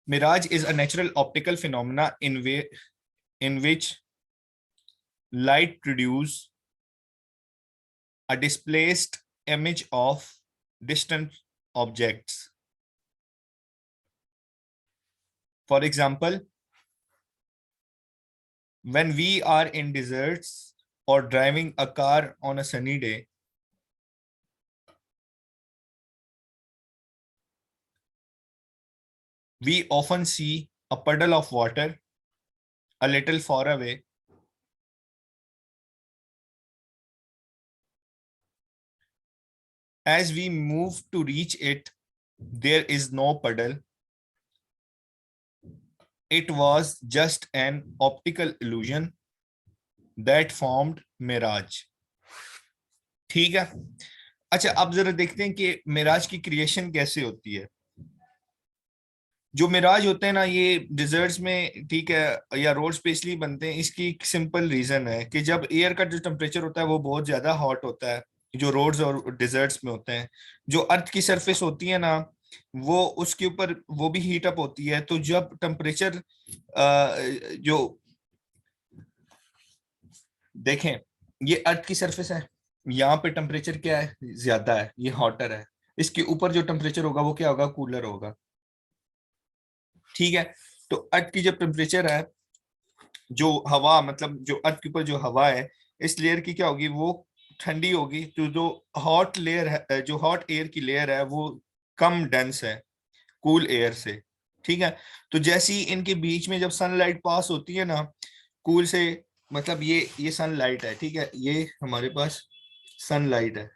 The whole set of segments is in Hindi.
Mirage is a natural optical phenomena in which light produce a displaced image of distant objects. For example, when we are in deserts or driving a car on a sunny day, we often see a puddle of water a little far away. As we move to reach it, there is no puddle. It was just an optical illusion that formed mirage. ठीक है। अच्छा, अब जरा देखते हैं कि मिराज की क्रिएशन कैसे होती है। जो मिराज होते हैं ना, ये डिजर्ट्स में, ठीक है, या रोड्स पे इसलिए बनते हैं, इसकी एक सिंपल रीजन है कि जब एयर का जो टेम्परेचर होता है वो बहुत ज्यादा हॉट होता है, जो रोड्स और डिजर्ट्स में होते हैं, जो अर्थ की सरफेस होती है ना, वो उसके ऊपर वो भी हीट अप होती है। तो जब टेम्परेचर जो देखें, ये अर्थ की सरफेस है, यहाँ पे टेम्परेचर क्या है, ज्यादा है, ये हॉटर है। इसके ऊपर जो टेम्परेचर होगा वो क्या होगा, कूलर होगा। ठीक है। तो अर्थ की जब टेम्परेचर है, जो हवा, मतलब जो अर्थ के ऊपर जो हवा है, इस लेयर की क्या होगी, वो ठंडी होगी। तो जो हॉट लेयर है, जो हॉट एयर की लेयर है, वो कम डेंस है कूल एयर से। ठीक है। तो जैसे ही इनके बीच में जब सनलाइट पास होती है ना, कूल से, मतलब ये सनलाइट है, ठीक है, ये हमारे पास सनलाइट है।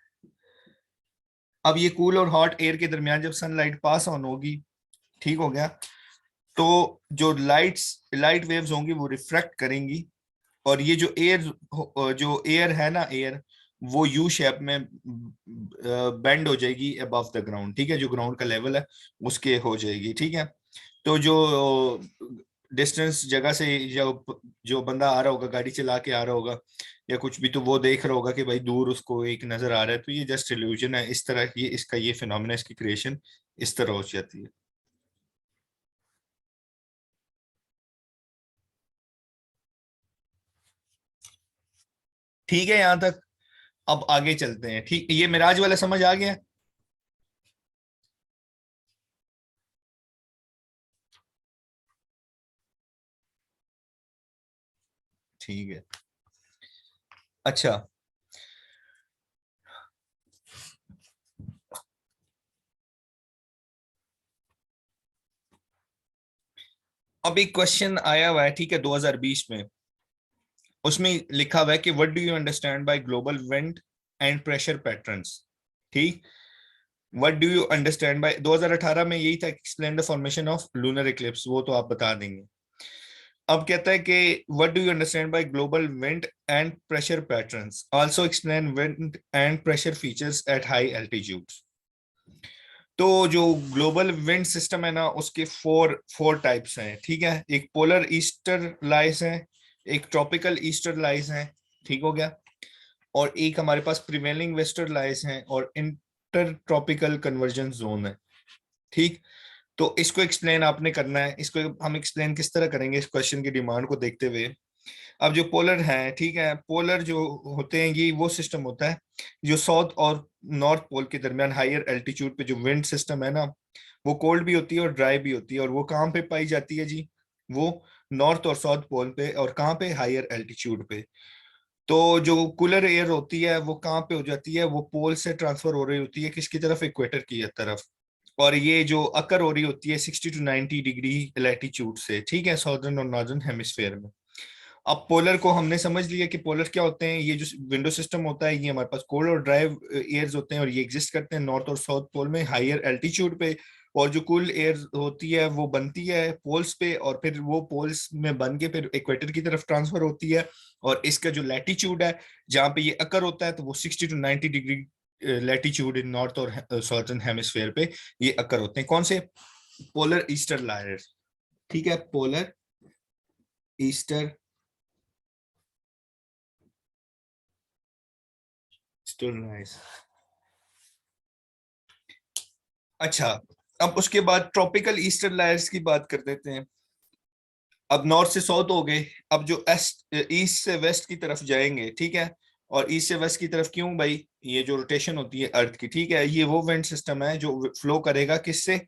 अब ये कूल और हॉट एयर के दरमियान जब सनलाइट पास ऑन होगी, ठीक हो गया, तो जो लाइट वेव्स होंगी वो रिफ्रैक्ट करेंगी, और ये जो एयर है ना, एयर, वो यू शेप में बेंड हो जाएगी अबव द ग्राउंड। ठीक है, जो ग्राउंड का लेवल है उसके हो जाएगी। ठीक है। तो जो डिस्टेंस जगह से जो बंदा आ रहा होगा, गाड़ी चला के आ रहा होगा या कुछ भी, तो वो देख रहा होगा कि भाई दूर उसको एक नजर आ रहा है। तो ये जस्ट इल्यूजन है। इस तरह ये इसका ये फिनोमेना, इसकी क्रिएशन इस तरह हो जाती है। ठीक है यहां तक। अब आगे चलते हैं। ठीक, ये मिराज वाला समझ आ गया। ठीक है। अच्छा, अब एक क्वेश्चन आया हुआ है, ठीक है, 2020 में। उसमें लिखा हुआ है कि what do you understand by global wind and pressure patterns. ठीक। What do you understand by, 2018 में यही था, explain the formation of lunar eclipse, वो तो आप बता देंगे। अब कहता है कि what do you understand by global wind and pressure patterns, also explain wind and pressure features at high altitudes. तो जो ग्लोबल विंड सिस्टम है ना, उसके फोर फोर टाइप्स हैं। ठीक है, एक पोलर ईस्टर लाइज है, एक ट्रॉपिकल ईस्टर लाइज है, ठीक हो गया, और एक हमारे पास प्रिवेलिंग वेस्टर लाइज है, और इंटर ट्रॉपिकल कन्वर्जेंस जोन है। ठीक। तो इसको एक्सप्लेन आपने करना है। इसको हम एक्सप्लेन किस तरह करेंगे, इस क्वेश्चन की डिमांड को देखते हुए। अब जो पोलर है, ठीक है, पोलर जो होते हैं, ये वो सिस्टम होता है जो साउथ और नॉर्थ पोल के दरमियान हायर एल्टीट्यूड पे जो विंड सिस्टम है ना, वो कोल्ड भी होती है और ड्राई भी होती है। और वो कहाँ पे पाई जाती है जी, वो नॉर्थ और साउथ पोल पे, और कहाँ पे, हायर एल्टीट्यूड पे। तो जो कूलर एयर होती है वो कहाँ पे हो जाती है, वो पोल से ट्रांसफर हो रही होती है किसकी तरफ, इक्वेटर की तरफ। और ये जो अकर हो रही होती है 60 to 90 डिग्री लैटिट्यूड से, ठीक है, साउदर्न और नॉर्दर्न हेमिस्फेयर में। अब पोलर को हमने समझ लिया कि पोलर क्या होते हैं। ये जो विंडो सिस्टम होता है, ये हमारे पास कोल्ड और ड्राई एयर्स होते हैं, और ये एग्जिस्ट करते हैं नॉर्थ और साउथ पोल में हायर एल्टीट्यूड पे। और जो कूल एयर होती है वो बनती है पोल्स पे, और फिर वो पोल्स में बन के फिर इक्वेटर की तरफ ट्रांसफर होती है। और इसका जो लैटिट्यूड है, जहाँ पे ये अकर होता है, तो वो 60 to 90 degree latitude in north और साउथर्न हेमिस्फेयर पे ये अकर होते हैं। कौन से, पोलर ईस्टर लायर्स। ठीक है, पोलर ईस्टर स्टर्लाइज। अच्छा, अब उसके बाद ट्रॉपिकल ईस्टर्न लायर्स की बात कर देते हैं। अब नॉर्थ से साउथ हो गए, अब जो ईस्ट से वेस्ट की तरफ जाएंगे, ठीक है। और ईस्ट से वेस्ट की तरफ क्यों भाई, ये जो रोटेशन होती है अर्थ की, ठीक है, ये वो विंड सिस्टम है जो फ्लो करेगा किससे,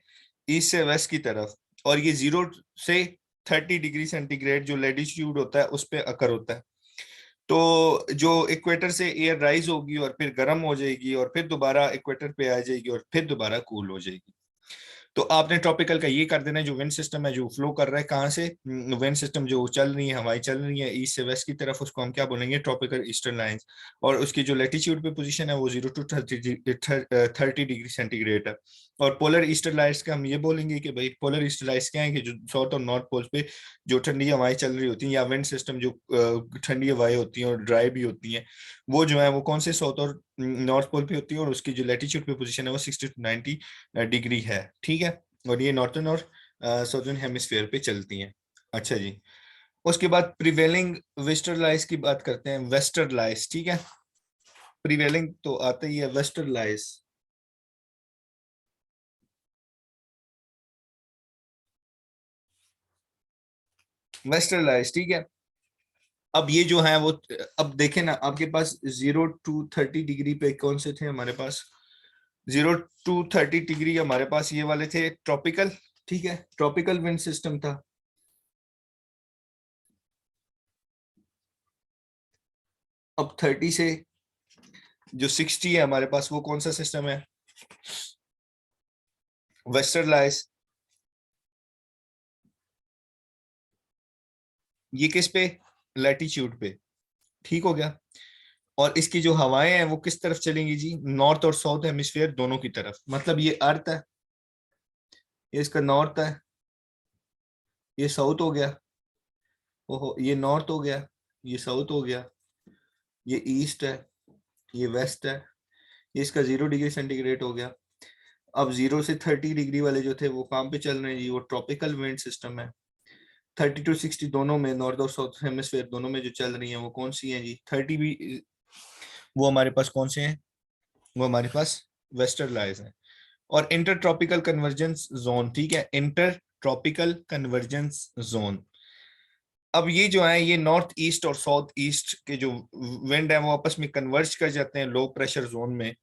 ईस्ट से वेस्ट की तरफ। और ये 0 से 30 डिग्री सेंटीग्रेड जो लेटिट्यूड होता है उस पर अकर होता है। तो जो इक्वेटर से एयर राइज होगी और फिर गर्म हो जाएगी और फिर दोबारा इक्वेटर पे आ जाएगी और फिर दोबारा कूल हो जाएगी। तो आपने ट्रॉपिकल का ये कर देना है, जो विंड सिस्टम है जो फ्लो कर रहा है कहाँ से, विंड सिस्टम जो चल रही है, हवाएं चल रही है ईस्ट से वेस्ट की तरफ, उसको हम क्या बोलेंगे, ट्रॉपिकल ईस्टर्न लाइंस। और उसकी जो लेटीट्यूड पे पोजीशन है वो 0 to 30 डिग्री सेंटीग्रेड है। और पोलर ईस्टर्न लाइट्स का हम ये बोलेंगे कि भाई पोलर ईस्टर्न लाइट्स क्या है, कि जो साउथ और नॉर्थ पोल्स पे जो ठंडी हवाएं चल रही होती हैं, या विंड सिस्टम जो ठंडी हवाएं होती हैं और ड्राई भी होती हैं, वो जो है वो कौन से साउथ और नॉर्थ पोल पे होती है, और उसकी जो लेटीट्यूड पे पोजीशन है वो 60 to 90 डिग्री है, ठीक है। और ये नॉर्थन और साउथर्न हेमिस्फीयर पे चलती हैं। अच्छा जी। उसके बाद प्रिवेलिंग वेस्टर्न लाइस की बात करते हैं, वेस्टर्न लाइस, ठीक है। प्रिवेलिंग तो आता ही है, वेस्टर्न लाइस, वेस्टर्न लाइस, ठीक है। अब ये जो है वो, अब देखें ना, आपके पास 0 to 30 डिग्री पे कौन से थे हमारे पास, 0 to 30 डिग्री हमारे पास ये वाले थे ट्रॉपिकल, ठीक है, ट्रॉपिकल विंड सिस्टम था। अब 30 से जो 60 है हमारे पास, वो कौन सा सिस्टम है, वेस्टर्न लाइस। ये किस पे, लैटिट्यूड पे, ठीक हो गया। और इसकी जो हवाएं हैं वो किस तरफ चलेंगी जी, नॉर्थ और साउथ हेमिस्फीयर दोनों की तरफ। मतलब ये अर्थ है, ये इसका नॉर्थ है, ये साउथ हो गया, ओहो ये नॉर्थ हो गया, ये साउथ हो गया, ये ईस्ट है, ये वेस्ट है, ये इसका 0 डिग्री सेंटीग्रेड हो गया। अब 0 से 30 डिग्री वाले जो थे वो कहाँ पे चल रहे हैं जी, वो ट्रॉपिकल विंड सिस्टम है। 30 to 60 दोनों में, नॉर्थ और साउथ हेमिस्फीयर दोनों में जो चल रही है वो कौन सी है जी, 30 भी, वो हमारे पास कौन से हैं, वो हमारे पास वेस्टर्न लाइज है। और इंटर ट्रॉपिकल कन्वर्जेंस जोन, ठीक है, इंटर ट्रॉपिकल कन्वर्जेंस जोन। अब ये जो है ये नॉर्थ ईस्ट और साउथ ईस्ट के जो विंड है वो आपस में कन्वर्ज कर जाते हैं लो प्रेशर जोन में।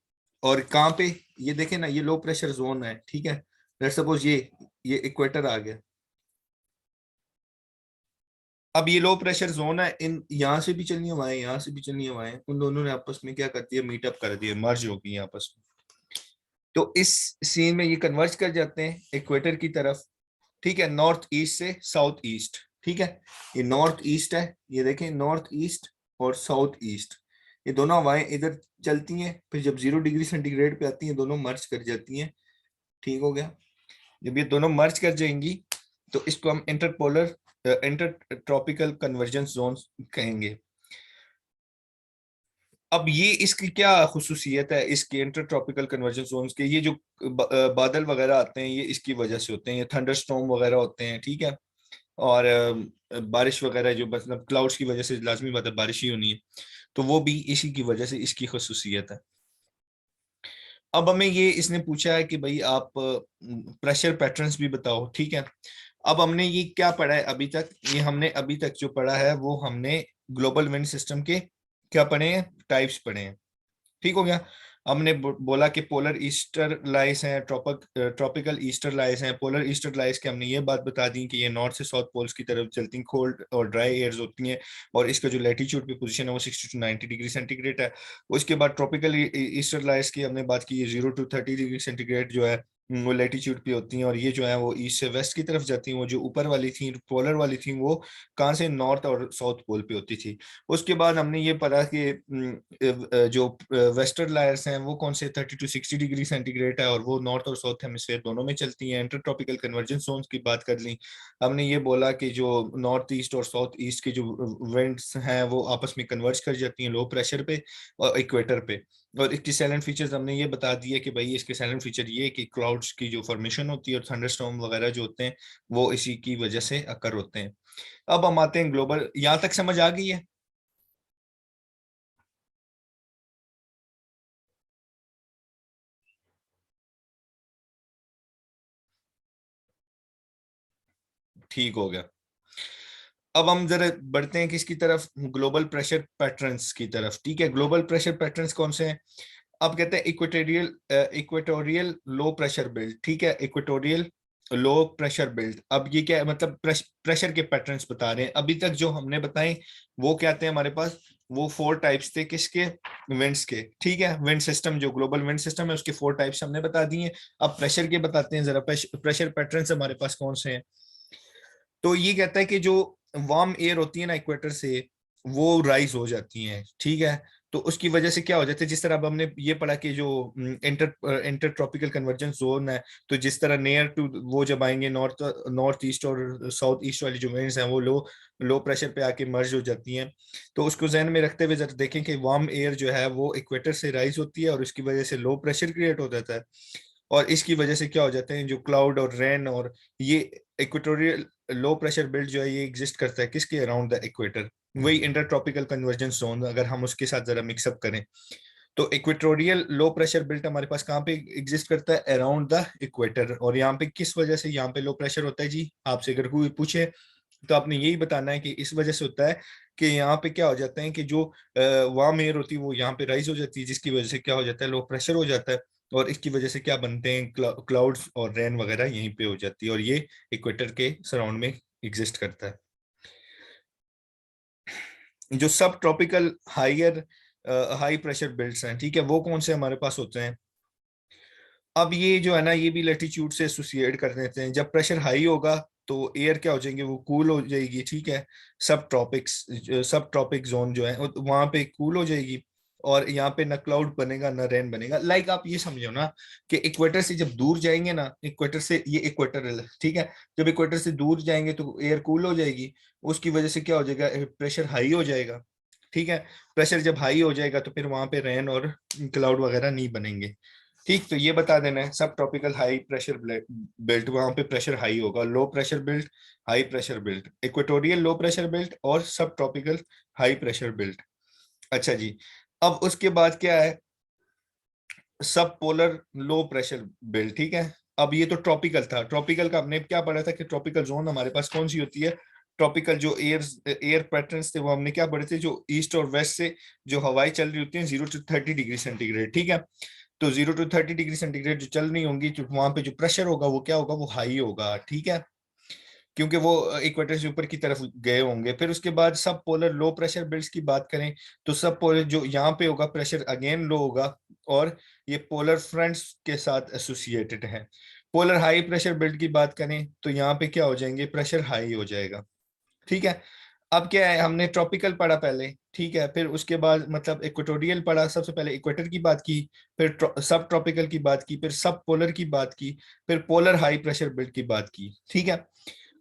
और कहाँ पे, ये देखें ना, ये लो प्रेशर जोन है, ठीक है। लेट्स सपोज ये इक्वेटर आ गया। अब ये लो प्रेशर जोन है, इन यहाँ से भी चलनी हवाएं, यहाँ से भी चलनी हवाएं, उन दोनों ने आपस में क्या कर दिया, मीटअप कर दिया, मर्ज हो गई आपस में। तो इस सीन में ये कन्वर्ज कर जाते हैं इक्वेटर की तरफ, ठीक है, नॉर्थ ईस्ट से साउथ ईस्ट, ठीक है। ये नॉर्थ ईस्ट है, ये देखें नॉर्थ ईस्ट और साउथ ईस्ट, ये दोनों हवाएं इधर चलती हैं, फिर जब 0 डिग्री सेंटीग्रेड पे आती हैं दोनों मर्ज कर जाती हैं, ठीक हो गया। जब ये दोनों मर्ज कर जाएंगी तो इसको हम interpolar inter tropical convergence zone कहेंगे। अब ये इसकी क्या खुसूसियत है, इसके इंटर ट्रॉपिकल कन्वर्जेंस जोन्स के, ये जो बादल वगैरह आते हैं ये इसकी वजह से होते हैं, ये थंडर स्टॉर्म वगैरह होते हैं, ठीक है। और बारिश वगैरह जो मतलब क्लाउड्स की वजह से, लाजमी बात है बारिश ही होनी है, तो वो भी इसी की वजह से इसकी खसूसियत है। अब हमें ये इसने पूछा है कि भाई आप प्रेशर पैटर्न्स भी बताओ, ठीक है। अब हमने ये क्या पढ़ा है अभी तक, ये हमने अभी तक जो पढ़ा है वो हमने ग्लोबल विंड सिस्टम के क्या पढ़े हैं, टाइप्स पढ़े हैं, ठीक हो गया। हमने बोला कि पोलर ईस्टर लाइस हैं, ट्रॉपिकल ईस्टर लाइस हैं। पोलर ईस्टर लाइस के हमने ये बात बता दी कि ये नॉर्थ से साउथ पोल्स की तरफ चलती हैं, कोल्ड और ड्राई एयर्स होती हैं, और इसका जो लैटिट्यूड पे पोजीशन है वो 60 to 90 डिग्री सेंटीग्रेड है। उसके बाद ट्रॉपिकल ईस्टर लाइस की हमने बात की, 0 to 30 डिग्री सेंटीग्रेड जो है वो लैटिट्यूड पे होती हैं, और ये जो है वो ईस्ट से वेस्ट की तरफ जाती हैं। वो जो ऊपर वाली थी पोलर वाली थी वो कहाँ से, नॉर्थ और साउथ पोल पे होती थी। उसके बाद हमने ये पढ़ा कि जो वेस्टर्न लायर्स हैं वो कौन से, 30 to 60 डिग्री सेंटीग्रेड है, और वो नॉर्थ और साउथ हेमिस्फीयर दोनों में चलती हैं। इंटर ट्रॉपिकल कन्वर्जेंस जोन्स की बात कर ली। हमने ये बोला कि जो नॉर्थ ईस्ट और साउथ ईस्ट के जो विंड्स हैं वो आपस में कन्वर्ज कर जाती हैं लो प्रेशर पे और इक्वेटर पे। और इसकी साइलेंट फीचर्स हमने ये बता दिए कि भाई इसके साइलेंट फीचर ये कि क्लाउड्स की जो फॉर्मेशन होती है और थंडरस्टॉर्म वगैरह जो होते हैं वो इसी की वजह से अकर होते हैं। अब हम आते हैं ग्लोबल, यहाँ तक समझ आ गई है। ठीक हो गया। अब हम जरा बढ़ते हैं किसकी तरफ, ग्लोबल प्रेशर पैटर्न्स की तरफ। ठीक है, ग्लोबल प्रेशर पैटर्न्स कौन से हैं? अब कहते हैं इक्वेटोरियल लो प्रेशर बेल्ट। ठीक है, इक्वेटोरियल लो प्रेशर बेल्ट। अब ये क्या है, मतलब प्रेशर के पैटर्न्स बता रहे हैं। अभी तक जो हमने बताए वो क्या थे हमारे पास, वो 4 टाइप्स थे, किसके, विंड्स के। ठीक है, विंड सिस्टम जो ग्लोबल विंड सिस्टम है उसके 4 टाइप्स हमने बता दिए। अब प्रेशर के बताते हैं जरा, प्रेशर पैटर्न्स हमारे पास कौन से हैं। तो ये कहता है कि जो वार्म एयर होती है ना इक्वेटर से, वो राइज हो जाती हैं। ठीक है, तो उसकी वजह से क्या हो जाता है, जिस तरह अब हमने ये पढ़ा कि जो इंटर ट्रॉपिकल कन्वर्जेंस जोन है, तो जिस तरह नियर टू वो जब आएंगे नॉर्थ ईस्ट और साउथ ईस्ट वाली जो विंड्स हैं वो लो प्रेशर पे आके मर्ज हो जाती हैं। तो उसको जहन में रखते हुए जरा देखें कि वार्म एयर जो है वो इक्वेटर से राइज होती है और उसकी वजह से लो प्रेशर क्रिएट हो जाता है। और इसकी वजह से क्या हो जाते हैं, जो क्लाउड और रेन, और ये इक्वेटोरियल लो प्रेशर बेल्ट जो है ये एग्जिस्ट करता है किसके, अराउंड द इक्वेटर। वही इंटर ट्रॉपिकल कन्वर्जेंस जोन अगर हम उसके साथ जरा मिक्सअप करें, तो इक्वेटोरियल लो प्रेशर बेल्ट हमारे पास कहाँ पे एग्जिस्ट करता है, अराउंड द इक्वेटर। और यहाँ पे किस वजह से यहाँ पे लो प्रेशर होता है जी, आपसे अगर कोई पूछे तो आपने यही बताना है कि इस वजह से होता है कि यहाँ पे क्या हो जाता है कि जो वार्म एयर होती है वो यहाँ पे राइज हो जाती है, जिसकी वजह से क्या हो जाता है, लो प्रेशर हो जाता है। और इसकी वजह से क्या बनते हैं, क्लाउड्स और रेन वगैरह यहीं पे हो जाती है, और ये इक्वेटर के सराउंड में एग्जिस्ट करता है। जो सब ट्रॉपिकल हाई प्रेशर बेल्ट्स हैं, ठीक है, वो कौन से हमारे पास होते हैं। अब ये जो है ना, ये भी लैटिट्यूड से एसोसिएट कर देते हैं। जब प्रेशर हाई होगा तो एयर क्या हो जाएंगे, वो कूल हो जाएगी। ठीक है, सब ट्रॉपिक जोन जो है वहां पे कूल हो जाएगी, और यहाँ पे ना क्लाउड बनेगा ना रेन बनेगा। लाइक आप ये समझो ना कि इक्वेटर से जब दूर जाएंगे ना, इक्वेटर से, ये इक्वेटर है ठीक है, जब इक्वेटर से दूर जाएंगे तो एयर कूल हो जाएगी, उसकी वजह से क्या हो जाएगा, प्रेशर हाई हो जाएगा। ठीक है, प्रेशर जब हाई हो जाएगा तो फिर वहां पे रेन और क्लाउड वगैरह नहीं बनेंगे। ठीक, तो ये बता देना है, सब ट्रॉपिकल हाई प्रेशर बेल्ट वहां पे प्रेशर हाई होगा, low pressure belt, high pressure belt, equatorial low pressure belt और सब ट्रॉपिकल हाई प्रेशर बेल्ट। अच्छा जी, अब उसके बाद क्या है, सब पोलर लो प्रेशर बेल्ट। ठीक है, अब ये तो ट्रॉपिकल था, ट्रॉपिकल का हमने क्या पढ़ा था कि ट्रॉपिकल जोन हमारे पास कौन सी होती है, ट्रॉपिकल जो एयर पैटर्न्स थे वो हमने क्या पढ़े थे, जो ईस्ट और वेस्ट से जो हवाएं चल रही होती हैं 0 to 30 डिग्री सेंटीग्रेड। ठीक है, तो 0 to 30 डिग्री सेंटीग्रेड जो चल रही होंगी, जो वहां पे जो प्रेशर होगा वो क्या होगा, वो हाई होगा। ठीक है, क्योंकि वो इक्वेटर से ऊपर की तरफ गए होंगे। फिर उसके बाद सब पोलर लो प्रेशर बेल्ट्स की बात करें, तो सब पोलर जो यहाँ पे होगा प्रेशर अगेन लो होगा, और ये पोलर फ्रंट्स के साथ एसोसिएटेड है। पोलर हाई प्रेशर बेल्ट की बात करें तो यहाँ पे क्या हो जाएंगे, प्रेशर हाई हो जाएगा। ठीक है, अब क्या है, हमने ट्रॉपिकल पढ़ा पहले, ठीक है, फिर उसके बाद मतलब इक्वेटोरियल पढ़ा, सबसे पहले इक्वेटर की बात की, फिर सब ट्रॉपिकल की बात की, फिर सब पोलर की बात की, फिर पोलर हाई प्रेशर बेल्ट की बात की। ठीक है,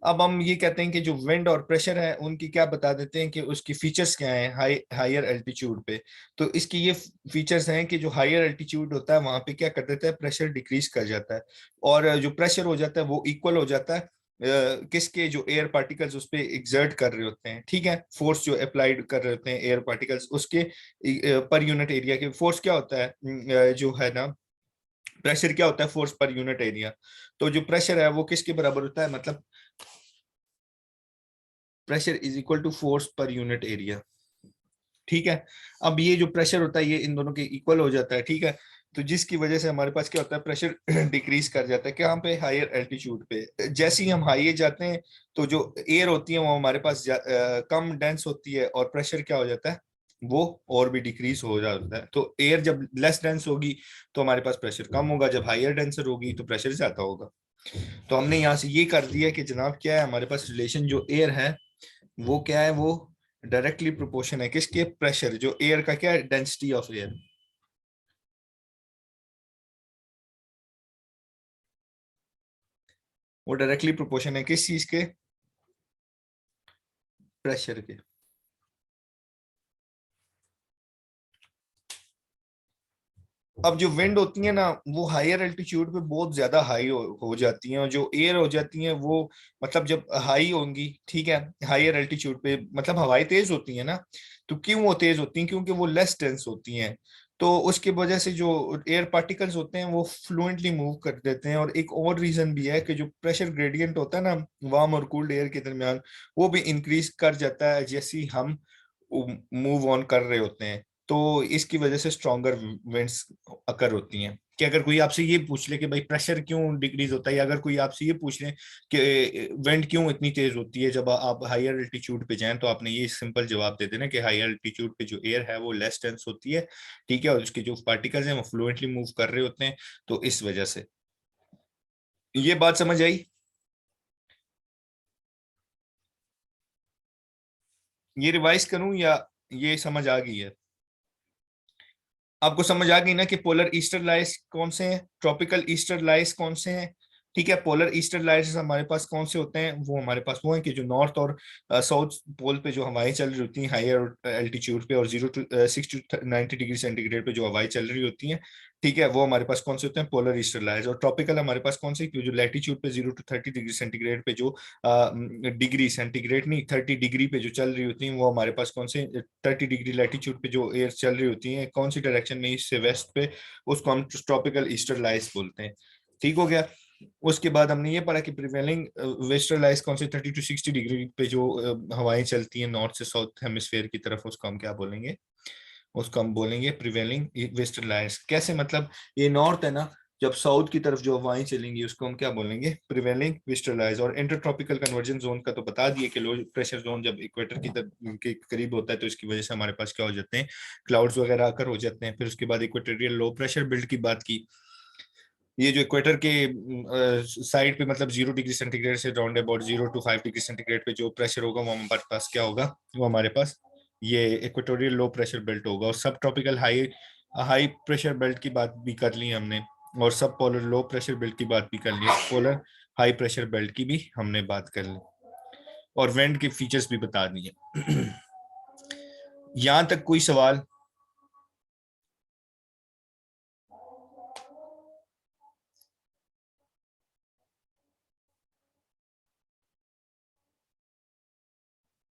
अब हम ये कहते हैं कि जो विंड और प्रेशर है उनकी क्या बता देते हैं कि उसकी फीचर्स क्या हैं हायर एल्टीट्यूड पे। तो इसकी ये फीचर्स हैं कि जो हायर एल्टीट्यूड होता है वहां पे क्या कर देता है, प्रेशर डिक्रीज कर जाता है, और जो प्रेशर हो जाता है वो इक्वल हो जाता है किसके, जो एयर पार्टिकल्स उस पे एग्जर्ट कर रहे होते हैं। ठीक है, फोर्स जो अप्लाइड कर रहे होते हैं एयर पार्टिकल्स उसके पर यूनिट एरिया के। फोर्स क्या होता है, जो है ना, प्रेशर क्या होता है, फोर्स पर यूनिट एरिया। तो जो प्रेशर है वो किसके बराबर होता है, मतलब pressure is equal to force per unit area. ठीक है, अब ये जो प्रेशर होता है ये इन दोनों के इक्वल हो जाता है। ठीक है, तो जिसकी वजह से हमारे पास क्या होता है, प्रेशर डिक्रीज कर जाता है कहाँ पे, हायर एल्टीट्यूड पे। जैसे ही हम हाई जाते हैं तो जो एयर होती है वो हमारे पास कम डेंस होती है, और प्रेशर क्या हो जाता है, वो और भी डिक्रीज हो जाता है। तो एयर जब लेस डेंस होगी तो हमारे पास प्रेशर कम होगा, जब हायर डेंसर होगी तो प्रेशर ज्यादा होगा। तो हमने यहाँ से ये कर दिया कि जनाब क्या है हमारे पास रिलेशन, जो एयर है वो क्या है, वो डायरेक्टली प्रोपोर्शन है किसके, प्रेशर, जो एयर का क्या है, डेंसिटी ऑफ एयर, वो डायरेक्टली प्रोपोर्शन है किस चीज के, प्रेशर के। अब जो विंड होती है ना वो हायर एल्टीट्यूड पे बहुत ज्यादा हाई हो जाती हैं, और जो एयर हो जाती हैं वो मतलब जब हाई होंगी, ठीक है, हायर एल्टीट्यूड पे मतलब हवाएं तेज होती हैं ना, तो क्यों वो तेज होती हैं, क्योंकि वो लेस डेंस होती हैं। तो उसकी वजह से जो एयर पार्टिकल्स होते हैं वो फ्लुएंटली मूव कर देते हैं। और एक और रीजन भी है कि जो प्रेशर ग्रेडियंट होता है ना वार्म और कूल्ड एयर के दरमियान, वो भी इंक्रीज कर जाता है जैसे ही हम मूव ऑन कर रहे होते हैं। तो इसकी वजह से स्ट्रॉन्गर विंड्स अकर होती हैं। कि अगर कोई आपसे ये पूछ ले कि भाई प्रेशर क्यों डिक्रीज होता है, या अगर कोई आपसे ये पूछ ले कि विंड क्यों इतनी तेज होती है जब आप हायर एल्टीट्यूड पे जाएं, तो आपने ये सिंपल जवाब दे देना कि हायर एल्टीट्यूड पे जो एयर है वो लेस डेंस होती है, ठीक है, और उसके जो पार्टिकल्स हैं वो फ्लुएंटली मूव कर रहे होते हैं, तो इस वजह से। ये बात समझ आई? ये रिवाइज करूं या ये समझ आ गई है? आपको समझ आ गई ना कि पोलर ईस्टर लाइट्स कौन से हैं, ट्रॉपिकल ईस्टर लाइट्स कौन से हैं? ठीक है, पोलर ईस्टर लाइट्स हमारे पास कौन से होते हैं? वो हमारे पास वो हैं कि जो नॉर्थ और साउथ पोल पे जो हवाएं चल रही होती हैं हायर एल्टीट्यूड पे, और 0 to 6 to 90 डिग्री सेंटीग्रेड पे जो हवाएं चल रही होती हैं, ठीक है, वो हमारे पास कौन से होते हैं? Polar Easter lights. और ट्रॉपिकल हमारे पास कौन से? जो लैटिट्यूड पे 0 to 30 डिग्री सेंटीग्रेड पे जो डिग्री सेंटीग्रेड नहीं 30 डिग्री पे जो चल रही होती हैं, वो हमारे पास कौन से? 30 डिग्री लैटिट्यूड पे जो एयर चल रही होती है कौन सी डायरेक्शन में, ईस्ट से वेस्ट पे, उसको हम ट्रॉपिकल ईस्टर लाइट्स बोलते हैं। ठीक हो गया? उसके बाद हमने ये पढ़ा कि प्रिवेलिंग वेस्टर्न लाइट्स कौन से? 30 to 60 डिग्री पे जो हवाएं चलती हैं नॉर्थ से साउथ हेमिस्फेयर की तरफ, उसको हम क्या बोलेंगे? उसको हम बोलेंगे प्रिवेलिंग वेस्टर्न लाइट्स। कैसे? मतलब ये नॉर्थ है ना, जब साउथ की तरफ जो हवाएं चलेंगी उसको हम क्या बोलेंगे? Prevailing western lights. और इंटरट्रॉपिकल कन्वर्जन जोन का तो बता दिए कि लो प्रेशर जोन जब इक्वेटर के करीब होता है तो इसकी वजह से हमारे पास क्या हो जाते हैं? क्लाउड्स वगैरह आकर हो जाते हैं। फिर उसके बाद इक्वेटोरियल लो प्रेशर बेल्ट की बात की। ये जो इक्वेटर के साइड पे मतलब 0 डिग्री सेंटीग्रेड से round about 0 to 5 degree centigrade पे जो प्रेशर होगा वो हमारे पास क्या होगा? वो हमारे पास ये इक्वेटोरियल लो प्रेशर बेल्ट होगा। और सब tropical high high pressure belt की बात भी कर ली हमने, और सब पोलर लो प्रेशर बेल्ट की बात भी कर ली, पोलर हाई प्रेशर बेल्ट की भी हमने बात कर ली, और वेंट के फीचर्स भी बता दिए। यहाँ तक कोई सवाल?